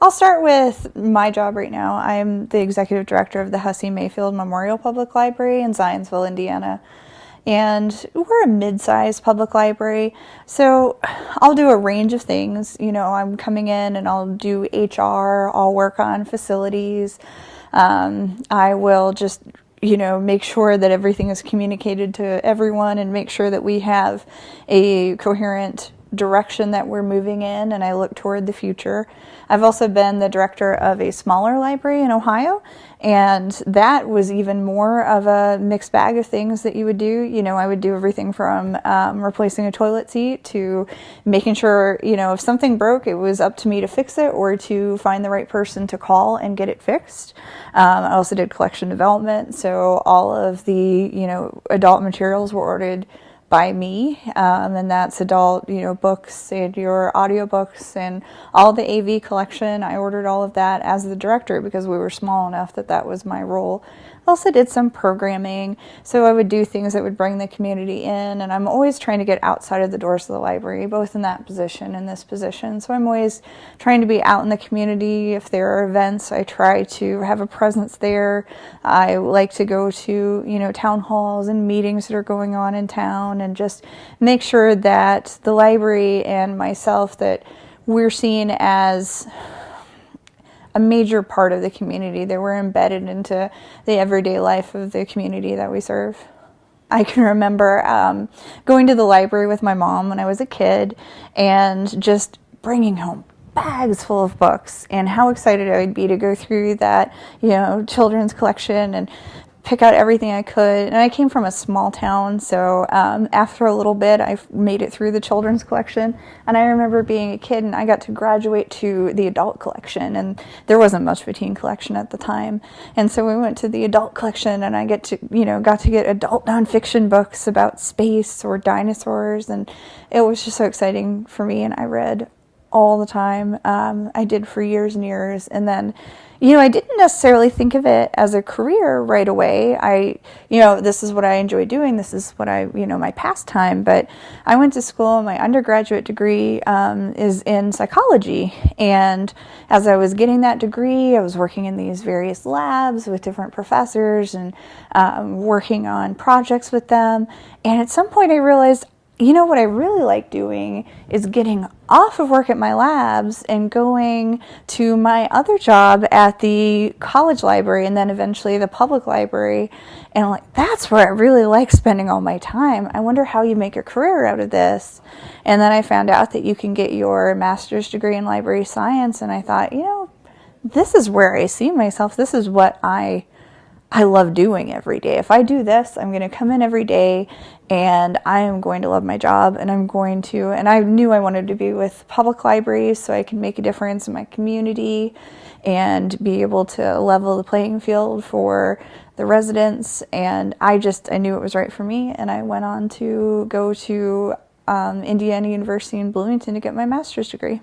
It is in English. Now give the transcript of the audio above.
I'll start with my job right now. I'm the executive director of the Hussey Mayfield Memorial Public Library in Zionsville, Indiana. And we're a mid-sized public library, so I'll do a range of things. I'm coming in and I'll do HR, I'll work on facilities. I will just make sure that everything is communicated to everyone and make sure that we have a coherent direction that we're moving in, and I look toward the future. I've also been the director of a smaller library in Ohio, and that was even more of a mixed bag of things that you would do. I would do everything from replacing a toilet seat to making sure, if something broke, it was up to me to fix it or to find the right person to call and get it fixed. I also did collection development, so all of the, adult materials were ordered by me, and that's adult, books and your audiobooks and all the AV collection. I ordered all of that as the director because we were small enough that was my role. I also did some programming, so I would do things that would bring the community in, and I'm always trying to get outside of the doors of the library, both in that position and this position. So I'm always trying to be out in the community. If there are events, I try to have a presence there. I like to go to, town halls and meetings that are going on in town and just make sure that the library and myself, that we're seen as a major part of the community, that we're embedded into the everyday life of the community that we serve. I can remember going to the library with my mom when I was a kid and just bringing home bags full of books, and how excited I would be to go through that, children's collection and pick out everything I could. And I came from a small town, so after a little bit I made it through the children's collection, and I remember being a kid and I got to graduate to the adult collection, and there wasn't much of a teen collection at the time, and so we went to the adult collection, and I got to get adult nonfiction books about space or dinosaurs, and it was just so exciting for me, and I read all the time. I did for years and years, and then I didn't necessarily think of it as a career right away. This is what I enjoy doing. This is what my pastime. But I went to school. My undergraduate degree is in psychology. And as I was getting that degree, I was working in these various labs with different professors and working on projects with them. And at some point I realized, what I really like doing is getting off of work at my labs and going to my other job at the college library and then eventually the public library. And that's where I really like spending all my time. I wonder how you make a career out of this. And then I found out that you can get your master's degree in library science. And I thought, this is where I see myself. This is what I love doing every day. If I do this, I'm going to come in every day and I am going to love my job, and and I knew I wanted to be with public libraries so I can make a difference in my community and be able to level the playing field for the residents. And I knew it was right for me, and I went on to go to Indiana University in Bloomington to get my master's degree.